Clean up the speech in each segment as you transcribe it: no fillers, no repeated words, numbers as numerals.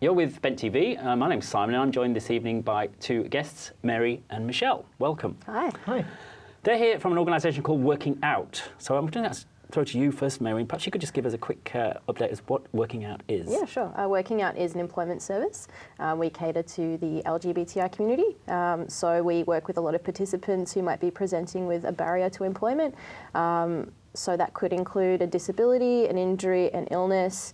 You're with Bent TV. My name's Simon, and I'm joined this evening by two guests, Mary and Michelle. Welcome. Hi. Hi. They're here from an organisation called WorkingOUT. So I'm going to throw to you first, Mary. Perhaps you could just give us a quick update as what WorkingOUT is. Yeah, sure. WorkingOUT is an employment service. We cater to the LGBTI community. So we work with a lot of participants who might be presenting with a barrier to employment. So that could include a disability, an injury, an illness.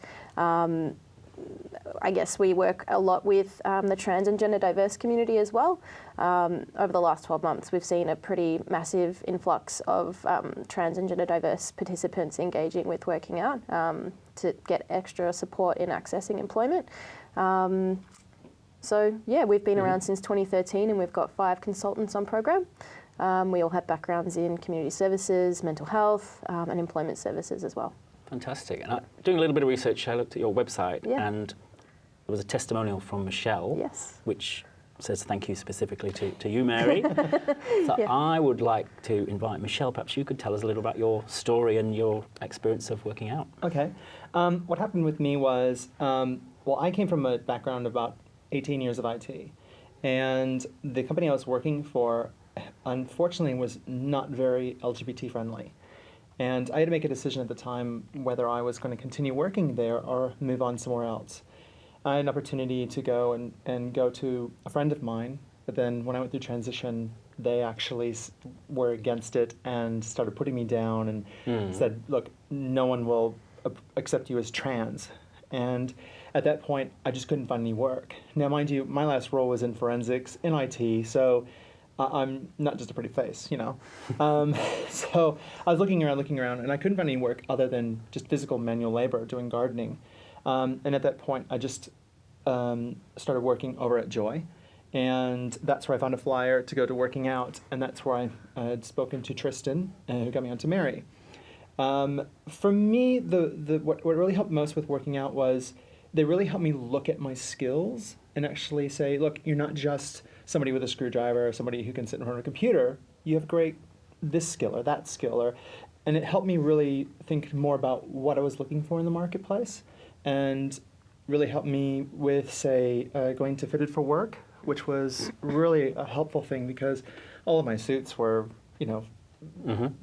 I guess we work a lot with the trans and gender diverse community as well. Over the last 12 months, we've seen a pretty massive influx of trans and gender diverse participants engaging with WorkingOUT to get extra support in accessing employment. So yeah, we've been around since 2013 and we've got 5 consultants on program. We all have backgrounds in community services, mental health, and employment services as well. Fantastic. And doing a little bit of research, I looked at your website and there was a testimonial from Michelle, which says thank you specifically to you, Mary. So I would like to invite Michelle, perhaps you could tell us a little about your story and your experience of WorkingOUT. Okay. What happened with me was, well, I came from a background of about 18 years of IT, and the company I was working for, unfortunately, was not very LGBT friendly. And I had to make a decision at the time whether I was going to continue working there or move on somewhere else. I had an opportunity to go and go to a friend of mine, but then when I went through transition, they actually were against it and started putting me down and said, look, no one will accept you as trans. And at that point, I just couldn't find any work. Now, mind you, my last role was in forensics, in IT, so I'm not just a pretty face, you know. So I was looking around, and I couldn't find any work other than just physical manual labor, doing gardening. And at that point, I just started working over at Joy. And that's where I found a flyer to go to WorkingOUT, and that's where I had spoken to Tristan, who got me onto Mary. For me, what really helped most with WorkingOUT was they really helped me look at my skills and actually say, look, you're not just somebody with a screwdriver or somebody who can sit in front of a computer. You have great this skill or that skill. And it helped me really think more about what I was looking for in the marketplace, and really helped me with, say, going to Fitted for Work, which was really a helpful thing because all of my suits were, you know,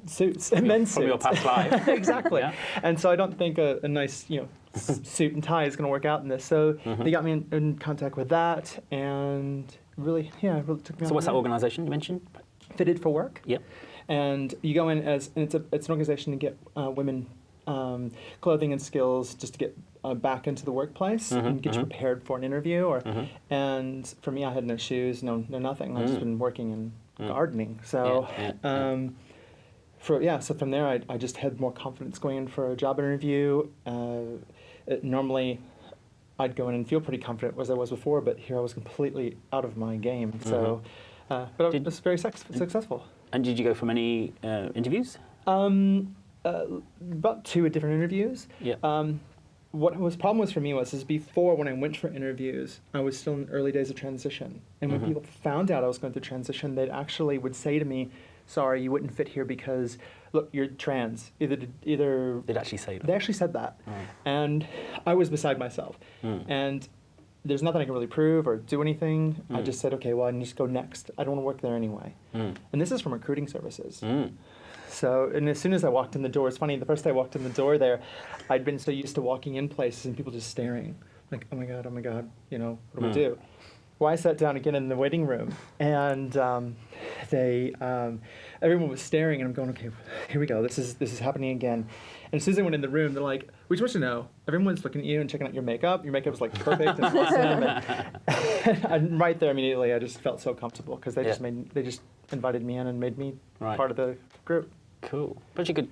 suits and men's suits. From your past life. Exactly. And so I don't think a nice, you know, suit and tie is going to work out in this. So they got me in contact with that, and really, it really took me on. So what's that organisation you mentioned? Fitted for Work. Yep. And you go in as, and it's an organization to get women clothing and skills just to get back into the workplace and get you prepared for an interview. And for me, I had no shoes, no nothing. I've just been working in gardening. So so from there, I just had more confidence going in for a job interview. Normally, I'd go in and feel pretty confident as I was before, but here I was completely out of my game. So, but it was very successful. And did you go for many interviews? About 2 different interviews. What was problem was for me was before, when I went for interviews, I was still in early days of transition. And when people found out I was going through transition, they actually would say to me, sorry, you wouldn't fit here because, look, you're trans. They'd actually say that. They actually said that. And I was beside myself. And there's nothing I can really prove or do anything. I just said, okay, well, I can just go next. I don't want to work there anyway. And this is from recruiting services. So, and as soon as I walked in the door, it's funny, the first day I walked in the door there, I'd been so used to walking in places and people just staring. Like, oh my God, you know, what do we do? Well, I sat down again in the waiting room, and everyone was staring, and I'm going, okay, here we go, this is happening again. And as soon as I went in the room, they're like, we just want you to know, everyone's looking at you and checking out your makeup. Your makeup is like perfect and awesome. And right there immediately, I just felt so comfortable because they just invited me in and made me part of the group. Cool. But you could,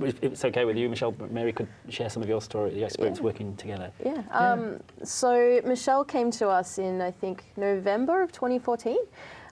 if it's okay with you, Michelle, Mary could share some of your story, your experience working together. So Michelle came to us in, I think, November of 2014.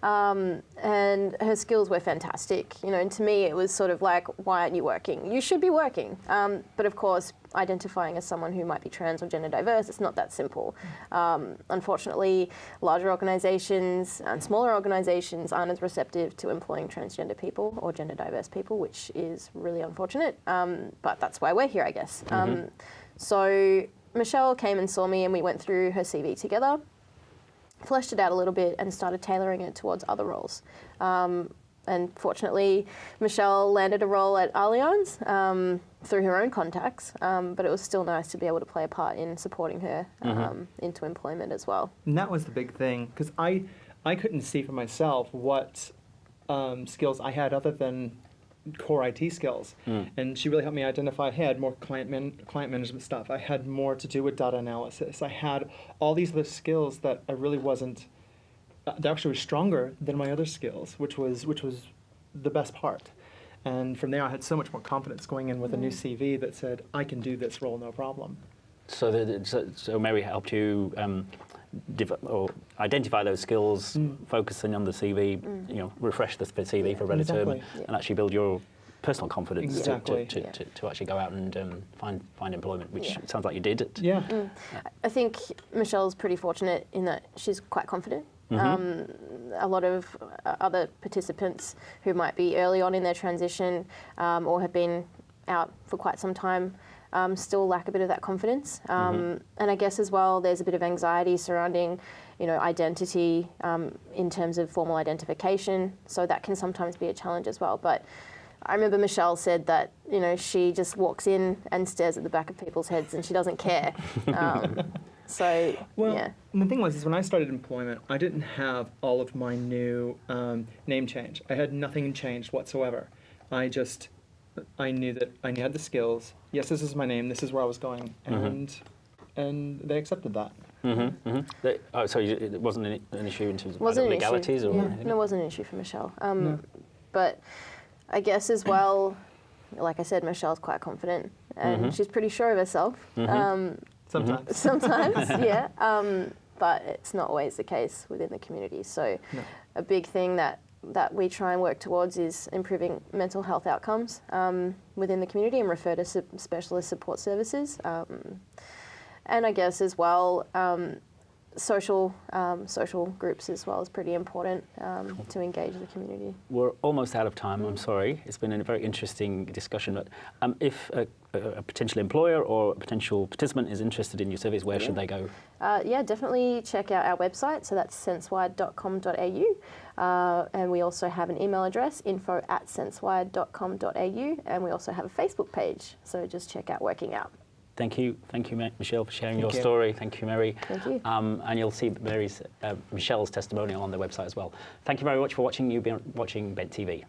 And her skills were fantastic. You know, and to me it was sort of like, why aren't you working? You should be working. But of course, identifying as someone who might be trans or gender diverse, it's not that simple. Unfortunately, larger organisations and smaller organisations aren't as receptive to employing transgender people or gender diverse people, which is really unfortunate. But that's why we're here, I guess. So Michelle came and saw me and we went through her CV together, fleshed it out a little bit and started tailoring it towards other roles. And fortunately, Michelle landed a role at Allianz through her own contacts, but it was still nice to be able to play a part in supporting her into employment as well. And that was the big thing, because I couldn't see for myself what skills I had other than core IT skills. And she really helped me identify, hey, I had more client management stuff. I had more to do with data analysis. I had all these other skills that I really wasn't, they actually were stronger than my other skills, which was the best part. And from there, I had so much more confidence going in with a new CV that said, I can do this role, no problem. So Mary helped you or identify those skills, focusing on the CV, refresh the CV for a better term, and actually build your personal confidence to actually go out and find employment, which sounds like you did. I think Michelle's pretty fortunate in that she's quite confident. A lot of other participants who might be early on in their transition or have been out for quite some time still lack a bit of that confidence. And I guess as well, there's a bit of anxiety surrounding, identity in terms of formal identification. So that can sometimes be a challenge as well. But I remember Michelle said that, she just walks in and stares at the back of people's heads and she doesn't care. And the thing was, is when I started employment, I didn't have all of my new name change. I had nothing changed whatsoever. I knew that I had the skills. Yes, this is my name. This is where I was going, and they accepted that. So it wasn't an issue in terms of legalities or anything? No, it wasn't an issue for Michelle. But I guess as well, like I said, Michelle's quite confident and she's pretty sure of herself. Sometimes, yeah. But it's not always the case within the community. So a big thing that we try and work towards is improving mental health outcomes within the community and refer to specialist support services. And I guess as well, social groups as well is pretty important to engage the community. We're almost out of time, I'm sorry. It's been a very interesting discussion. But if a potential employer or a potential participant is interested in your service, where should they go? Definitely check out our website. So that's sensewired.com.au. And we also have an email address, info@sensewired.com.au. And we also have a Facebook page. So just check out WorkingOUT. Thank you, Michelle, for sharing your story. Thank you, Mary. Thank you. And you'll see Michelle's testimonial on the website as well. Thank you very much for watching. You've been watching Bent TV.